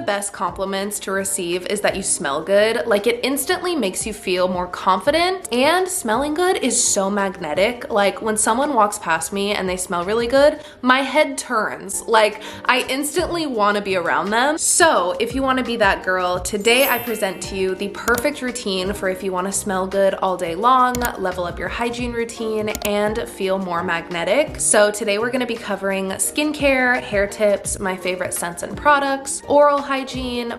Best compliments to receive is that you smell good. Like, it instantly makes you feel more confident, and smelling good is so magnetic. Like, when someone walks past me and they smell really good, my head turns. Like, I instantly want to be around them. So if you want to be that girl, today I present to you the perfect routine for if you want to smell good all day long, level up your hygiene routine, and feel more magnetic. So today we're going to be covering skincare, hair tips, my favorite scents and products, oral hygiene,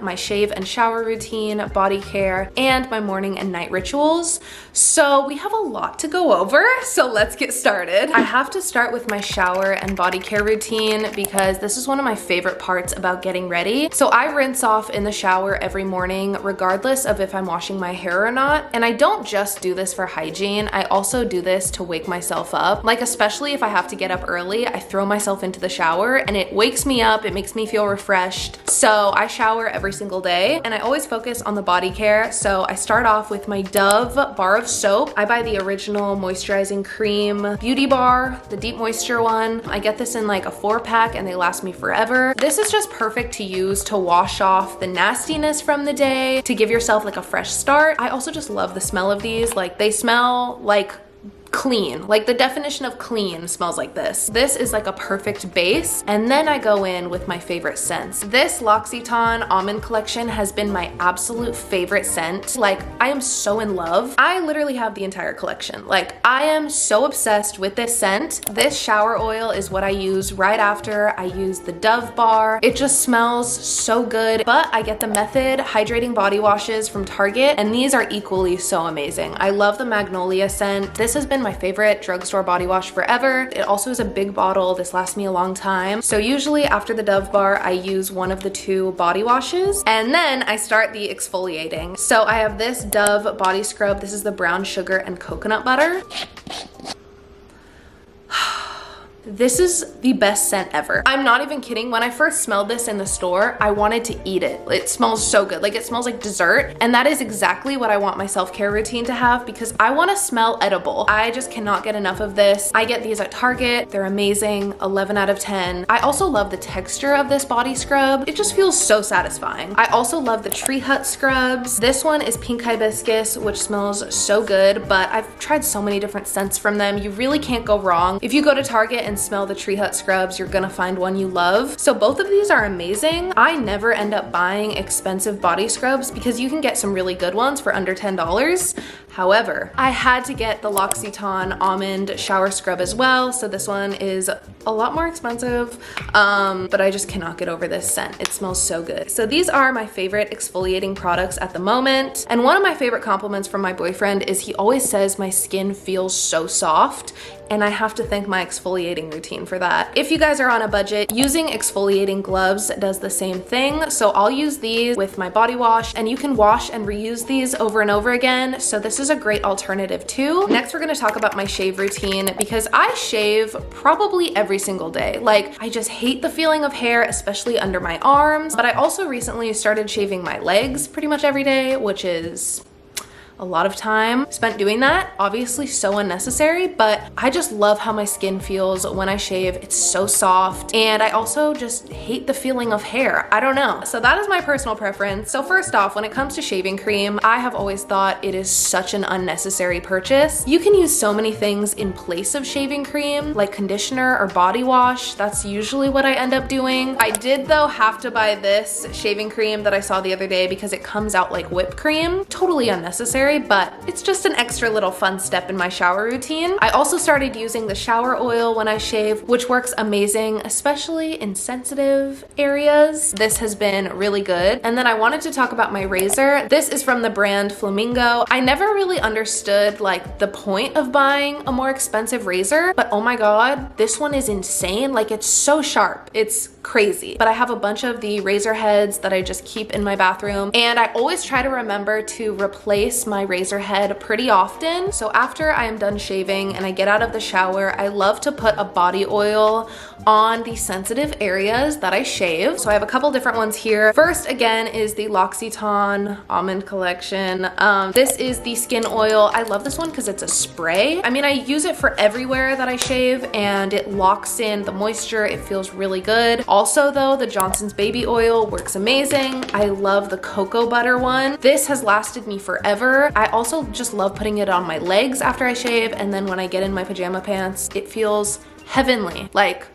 my shave and shower routine, body care, and my morning and night rituals. So we have a lot to go over, so let's get started. I have to start with my shower and body care routine because this is one of my favorite parts about getting ready. So I rinse off in the shower every morning, regardless of if I'm washing my hair or not. And I don't just do this for hygiene, I also do this to wake myself up. Like, especially if I have to get up early, I throw myself into the shower and it wakes me up, it makes me feel refreshed. So I shower every single day, and I always focus on the body care. So I start off with my Dove bar of soap. I buy the original moisturizing cream beauty bar, the deep moisture one. I get this in like a 4-pack and they last me forever. This is just perfect to use to wash off the nastiness from the day, to give yourself like a fresh start. I also just love the smell of these. Like, they smell like clean. Like, the definition of clean smells like this. This is like a perfect base. And then I go in with my favorite scents. This L'Occitane Almond Collection has been my absolute favorite scent. Like, I am so in love. I literally have the entire collection. Like, I am so obsessed with this scent. This shower oil is what I use right after I use the Dove bar. It just smells so good. But I get the Method hydrating body washes from Target, and these are equally so amazing. I love the Magnolia scent. This has been my favorite drugstore body wash forever. It also is a big bottle. This lasts me a long time. So usually after the Dove bar, I use one of the 2 body washes, and then I start the exfoliating. So I have this Dove body scrub. This is the brown sugar and coconut butter. This is the best scent ever. I'm not even kidding. When I first smelled this in the store, I wanted to eat it. It smells so good. Like, it smells like dessert. And that is exactly what I want my self-care routine to have, because I want to smell edible. I just cannot get enough of this. I get these at Target. They're amazing. 11 out of 10. I also love the texture of this body scrub. It just feels so satisfying. I also love the Tree Hut scrubs. This one is pink hibiscus, which smells so good, but I've tried so many different scents from them. You really can't go wrong. If you go to Target and smell the Tree Hut scrubs, you're gonna find one you love. So both of these are amazing. I never end up buying expensive body scrubs because you can get some really good ones for under $10. However, I had to get the L'Occitane Almond Shower Scrub as well. So this one is a lot more expensive, but I just cannot get over this scent. It smells so good. So these are my favorite exfoliating products at the moment. And one of my favorite compliments from my boyfriend is he always says my skin feels so soft, and I have to thank my exfoliating routine for that. If you guys are on a budget, using exfoliating gloves does the same thing. So I'll use these with my body wash, and you can wash and reuse these over and over again. So this is a great alternative too. Next, we're gonna talk about my shave routine, because I shave probably every single day. Like, I just hate the feeling of hair, especially under my arms. But I also recently started shaving my legs pretty much every day, which is a lot of time spent doing that. Obviously so unnecessary, but I just love how my skin feels when I shave. It's so soft, and I also just hate the feeling of hair. I don't know. So that is my personal preference. So first off, when it comes to shaving cream, I have always thought it is such an unnecessary purchase. You can use so many things in place of shaving cream, like conditioner or body wash. That's usually what I end up doing. I did though have to buy this shaving cream that I saw the other day because it comes out like whipped cream. Totally unnecessary, but it's just an extra little fun step in my shower routine. I also started using the shower oil when I shave, which works amazing, especially in sensitive areas. This has been really good. And then I wanted to talk about my razor. This is from the brand Flamingo. I never really understood like the point of buying a more expensive razor, but oh my God, this one is insane. Like, it's so sharp. It's crazy. But I have a bunch of the razor heads that I just keep in my bathroom, and I always try to remember to replace my my razor head pretty often. So after I am done shaving and I get out of the shower, I love to put a body oil on the sensitive areas that I shave. So I have a couple different ones here. First, again, is the L'Occitane Almond Collection. This is the skin oil. I love this one because it's a spray. I mean, I use it for everywhere that I shave and it locks in the moisture. It feels really good. Also though, the Johnson's baby oil works amazing. I love the cocoa butter one. This has lasted me forever. I also just love putting it on my legs after I shave, and then when I get in my pajama pants, it feels heavenly. Like,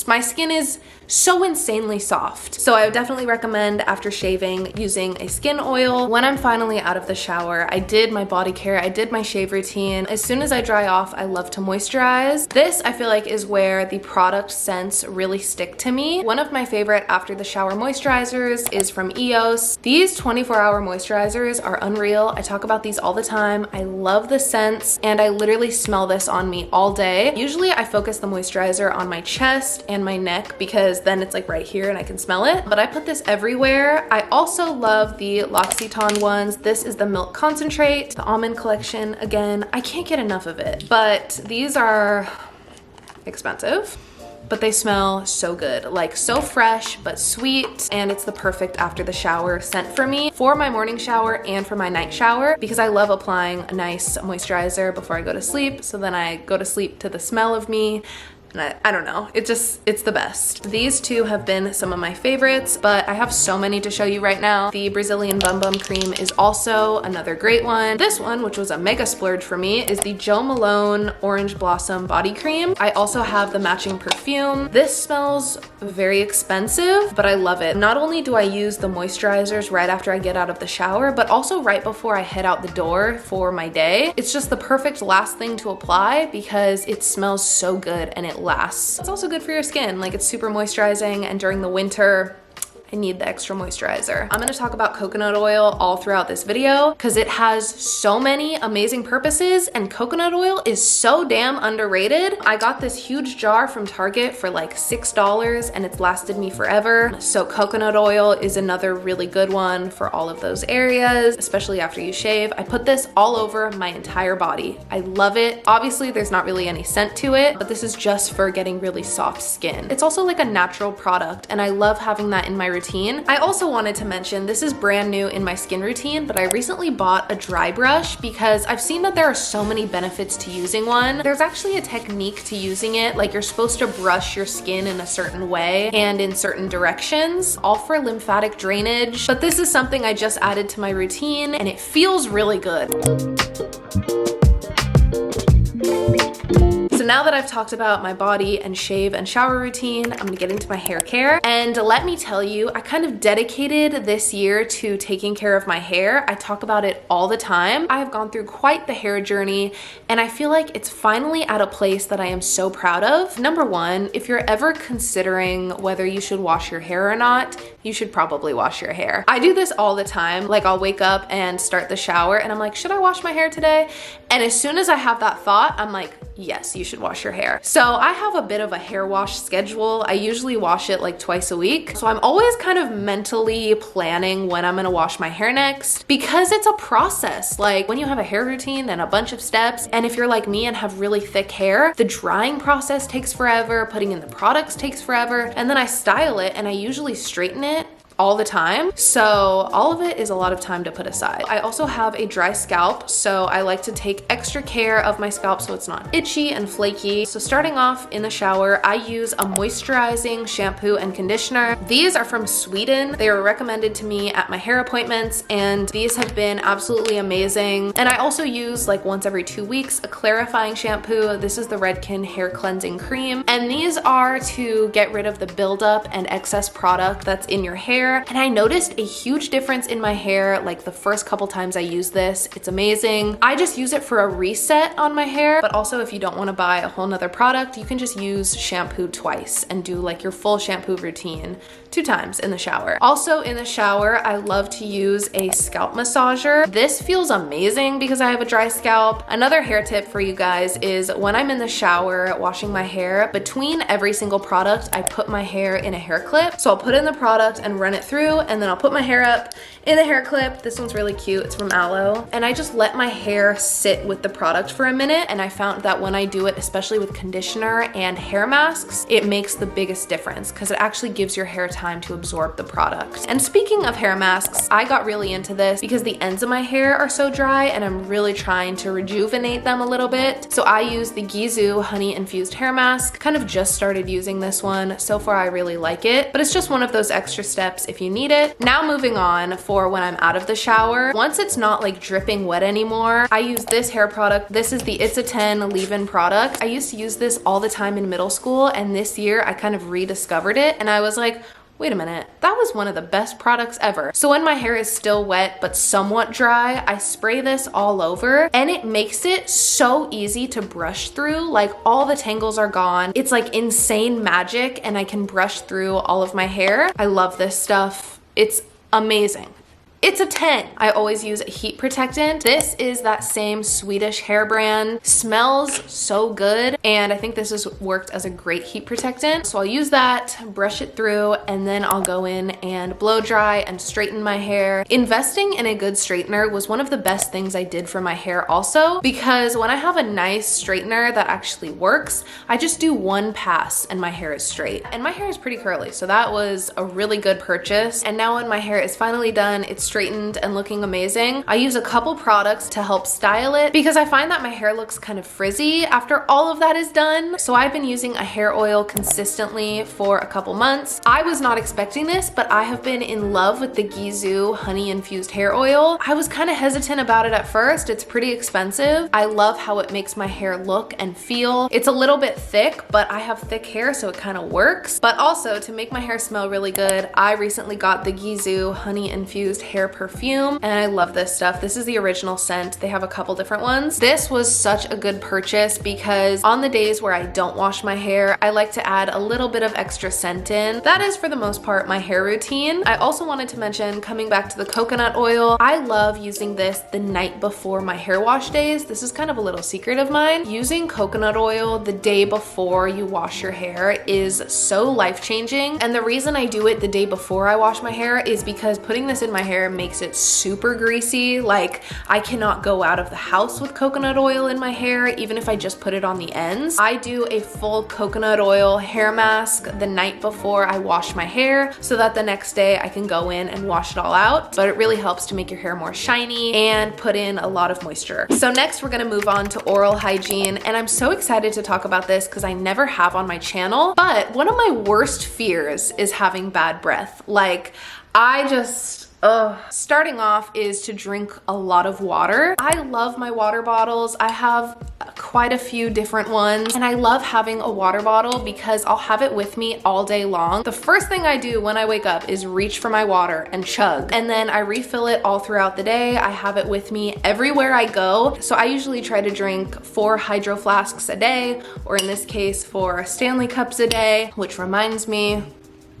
my skin is so insanely soft. So I would definitely recommend after shaving using a skin oil. When I'm finally out of the shower, I did my body care, I did my shave routine. As soon as I dry off, I love to moisturize. This I feel like is where the product scents really stick to me. One of my favorite after the shower moisturizers is from EOS. These 24-hour moisturizers are unreal. I talk about these all the time. I love the scents and I literally smell this on me all day. Usually I focus the moisturizer on my chest and my neck because then it's like right here and I can smell it, but I put this everywhere. I also love the L'Occitane ones. This is the Milk Concentrate, the Almond Collection. Again, I can't get enough of it, but these are expensive, but they smell so good, like so fresh but sweet, and it's the perfect after the shower scent for me for my morning shower and for my night shower because I love applying a nice moisturizer before I go to sleep, so then I go to sleep to the smell of me. And I don't know, it's the best. These two have been some of my favorites, but I have so many to show you right now. The Brazilian Bum Bum Cream is also another great one. This one, which was a mega splurge for me, is the Jo Malone Orange Blossom Body Cream. I also have the matching perfume. This smells very expensive, but I love it. Not only do I use the moisturizers right after I get out of the shower, but also right before I head out the door for my day. It's just the perfect last thing to apply because it smells so good and it lasts. It's also good for your skin. Like, it's super moisturizing, and during the winter, I need the extra moisturizer. I'm gonna talk about coconut oil all throughout this video because it has so many amazing purposes and coconut oil is so damn underrated. I got this huge jar from Target for like $6 and it's lasted me forever. So coconut oil is another really good one for all of those areas, especially after you shave. I put this all over my entire body. I love it. Obviously, there's not really any scent to it, but this is just for getting really soft skin. It's also like a natural product and I love having that in my routine. I also wanted to mention, this is brand new in my skin routine, but I recently bought a dry brush because I've seen that there are so many benefits to using one. There's actually a technique to using it, like you're supposed to brush your skin in a certain way and in certain directions, all for lymphatic drainage. But this is something I just added to my routine and it feels really good. So now that I've talked about my body and shave and shower routine, I'm gonna get into my hair care. And let me tell you, I kind of dedicated this year to taking care of my hair. I talk about it all the time. I have gone through quite the hair journey and I feel like it's finally at a place that I am so proud of. Number one, if you're ever considering whether you should wash your hair or not, you should probably wash your hair. I do this all the time. Like, I'll wake up and start the shower and I'm like, should I wash my hair today? And as soon as I have that thought, I'm like, yes, you should wash your hair. So I have a bit of a hair wash schedule. I usually wash it like twice a week. So I'm always kind of mentally planning when I'm gonna wash my hair next because it's a process. Like, when you have a hair routine and a bunch of steps, and if you're like me and have really thick hair, the drying process takes forever, putting in the products takes forever, and then I style it and I usually straighten it all the time. So all of it is a lot of time to put aside. I also have a dry scalp, so I like to take extra care of my scalp so it's not itchy and flaky. So starting off in the shower, I use a moisturizing shampoo and conditioner. These are from Sweden. They were recommended to me at my hair appointments and these have been absolutely amazing. And I also use, like, once every 2 weeks, a clarifying shampoo. This is the Redken Hair Cleansing Cream. And these are to get rid of the buildup and excess product that's in your hair. And I noticed a huge difference in my hair like the first couple times I used this. It's amazing. I just use it for a reset on my hair, but also if you don't want to buy a whole nother product, you can just use shampoo twice and do like your full shampoo routine 2 times in the shower. Also in the shower, I love to use a scalp massager. This feels amazing because I have a dry scalp. Another hair tip for you guys is when I'm in the shower washing my hair, between every single product, I put my hair in a hair clip. So I'll put in the product and run it it through, and then I'll put my hair up in the hair clip. This one's really cute. It's from Aloe. And I just let my hair sit with the product for a minute, and I found that when I do it, especially with conditioner and hair masks, it makes the biggest difference because it actually gives your hair time to absorb the product. And speaking of hair masks, I got really into this because the ends of my hair are so dry and I'm really trying to rejuvenate them a little bit. So I use the Gizu honey infused hair mask. Kind of just started using this one. So far I really like it, but it's just one of those extra steps if you need it. Now moving on for when I'm out of the shower. Once it's not like dripping wet anymore, I use this hair product. This is the It's a 10 leave-in product. I used to use this all the time in middle school, and this year I kind of rediscovered it and I was like, wait a minute, that was one of the best products ever. So when my hair is still wet but somewhat dry, I spray this all over and it makes it so easy to brush through. Like all the tangles are gone. It's like insane magic and I can brush through all of my hair. I love this stuff. It's amazing. It's a 10. I always use a heat protectant. This is that same Swedish hair brand. Smells so good. And I think this has worked as a great heat protectant. So I'll use that, brush it through, and then I'll go in and blow dry and straighten my hair. Investing in a good straightener was one of the best things I did for my hair also, because when I have a nice straightener that actually works, I just do one pass and my hair is straight. And my hair is pretty curly, so that was a really good purchase. And now when my hair is finally done, it's straightened and looking amazing, I use a couple products to help style it because I find that my hair looks kind of frizzy after all of that is done. So I've been using a hair oil consistently for a couple months. I was not expecting this, but I have been in love with the Gizu honey infused hair oil. I was kind of hesitant about it at first. It's pretty expensive. I love how it makes my hair look and feel. It's a little bit thick, but I have thick hair, so it kind of works. But also to make my hair smell really good, I recently got the Gizu honey infused hair perfume, and I love this stuff. This is the original scent. They have a couple different ones. This was such a good purchase because on the days where I don't wash my hair, I like to add a little bit of extra scent in. That is for the most part my hair routine. I also wanted to mention, coming back to the coconut oil, I love using this the night before my hair wash days. This is kind of a little secret of mine. Using coconut oil the day before you wash your hair is so life-changing, and the reason I do it the day before I wash my hair is because putting this in my hair makes it super greasy. Like I cannot go out of the house with coconut oil in my hair, even if I just put it on the ends. I do a full coconut oil hair mask the night before I wash my hair so that the next day I can go in and wash it all out. But it really helps to make your hair more shiny and put in a lot of moisture. So next we're gonna move on to oral hygiene, and I'm so excited to talk about this because I never have on my channel, but one of my worst fears is having bad breath. Like starting off is to drink a lot of water. I love my water bottles. I have quite a few different ones, and I love having a water bottle because I'll have it with me all day long. The first thing I do when I wake up is reach for my water and chug, and then I refill it all throughout the day. I have it with me everywhere I go. So I usually try to drink 4 hydro flasks a day, or in this case 4 Stanley cups a day, which reminds me,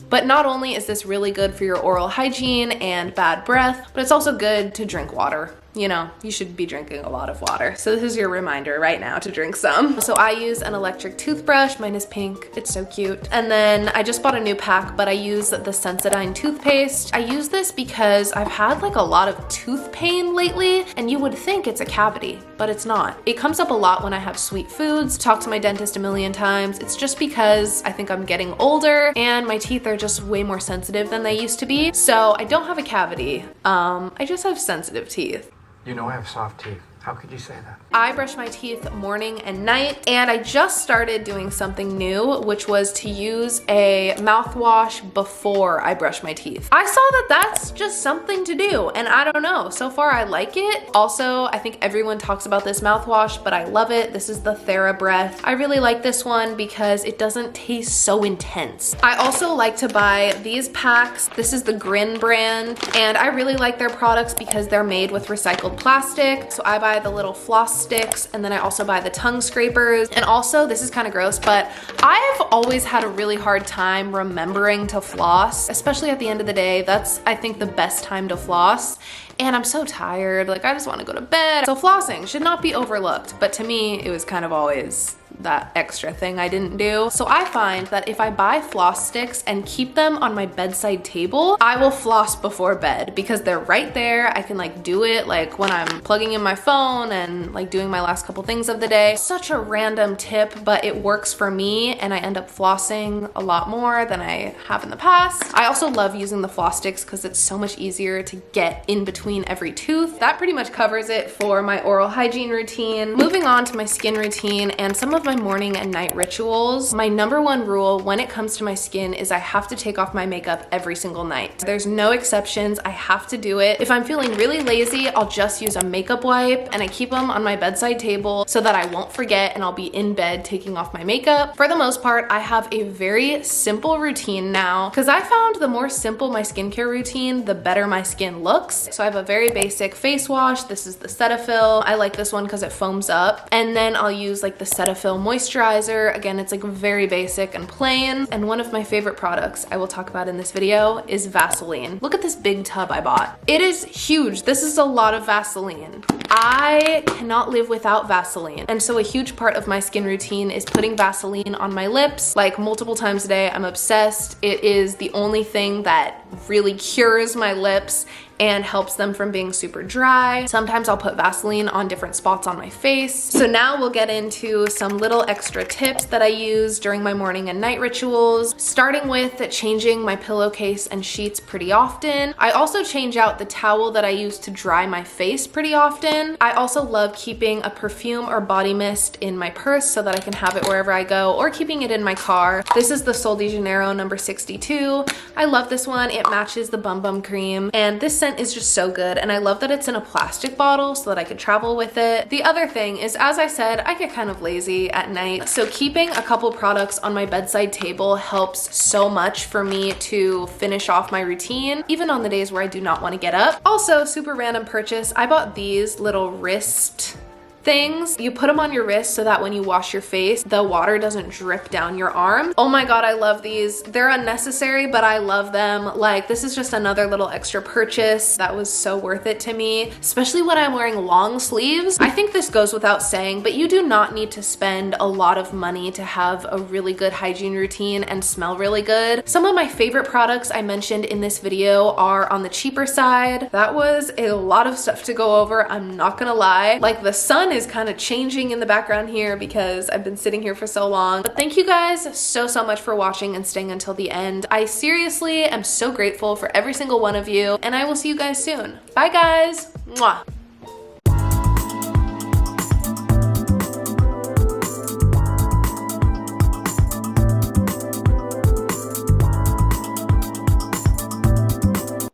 but not only is this really good for your oral hygiene and bad breath, but it's also good to drink water. You know, you should be drinking a lot of water. So this is your reminder right now to drink some. So I use an electric toothbrush. Mine is pink. It's so cute. And then I just bought a new pack, but I use the Sensodyne toothpaste. I use this because I've had like a lot of tooth pain lately, and you would think it's a cavity, but it's not. It comes up a lot when I have sweet foods. Talk to my dentist a million times. It's just because I think I'm getting older and my teeth are just way more sensitive than they used to be. So I don't have a cavity. I just have sensitive teeth. You know I have soft teeth. How could you say that? I brush my teeth morning and night, and I just started doing something new, which was to use a mouthwash before I brush my teeth. I saw that that's just something to do, and I don't know. So far, I like it. Also, I think everyone talks about this mouthwash, but I love it. This is the TheraBreath. I really like this one because it doesn't taste so intense. I also like to buy these packs. This is the Grin brand, and I really like their products because they're made with recycled plastic. So I buy the little floss sticks, and then I also buy the tongue scrapers. And also, this is kind of gross, but I've always had a really hard time remembering to floss, especially at the end of the day. That's, I think, the best time to floss. and I'm so tired. Like, I just want to go to bed. So flossing should not be overlooked, but to me, it was kind of always that extra thing I didn't do. So I find that if I buy floss sticks and keep them on my bedside table, I will floss before bed because they're right there. I can like do it like when I'm plugging in my phone and like doing my last couple things of the day. Such a random tip, but it works for me and I end up flossing a lot more than I have in the past. I also love using the floss sticks because it's so much easier to get in between every tooth. That pretty much covers it for my oral hygiene routine. Moving on to my skin routine and some of my morning and night rituals. My number one rule when it comes to my skin is I have to take off my makeup every single night. There's no exceptions. I have to do it. If I'm feeling really lazy, I'll just use a makeup wipe and I keep them on my bedside table so that I won't forget and I'll be in bed taking off my makeup. For the most part, I have a very simple routine now because I found the more simple my skincare routine, the better my skin looks. So I have a very basic face wash. This is the Cetaphil. I like this one because it foams up. And then I'll use like the Cetaphil moisturizer. Again, it's like very basic and plain. And one of my favorite products I will talk about in this video is Vaseline. Look at this big tub I bought. It is huge. This is a lot of Vaseline. I cannot live without Vaseline. And so a huge part of my skin routine is putting Vaseline on my lips like multiple times a day. I'm obsessed. It is the only thing that really cures my lips and helps them from being super dry. Sometimes I'll put Vaseline on different spots on my face. So now we'll get into some little extra tips that I use during my morning and night rituals, starting with changing my pillowcase and sheets pretty often. I also change out the towel that I use to dry my face pretty often. I also love keeping a perfume or body mist in my purse so that I can have it wherever I go, or keeping it in my car. This is the Sol de Janeiro number 62. I love this one. It matches the Bum Bum cream, and this scent is just so good, and I love that it's in a plastic bottle so that I could travel with it. The other thing is, as I said, I get kind of lazy at night, so keeping a couple products on my bedside table helps so much for me to finish off my routine, even on the days where I do not want to get up. Also, super random purchase, I bought these little wrist things. You put them on your wrist so that when you wash your face, the water doesn't drip down your arm. Oh my god, I love these. They're unnecessary, but I love them. Like, this is just another little extra purchase that was so worth it to me, especially when I'm wearing long sleeves. I think this goes without saying, but you do not need to spend a lot of money to have a really good hygiene routine and smell really good. Some of my favorite products I mentioned in this video are on the cheaper side. That was a lot of stuff to go over, I'm not gonna lie. Like, the sun is kind of changing in the background here because I've been sitting here for so long. But thank you guys so much for watching and staying until the end. I seriously am so grateful for every single one of you, and I will see you guys soon. Bye guys. Mwah.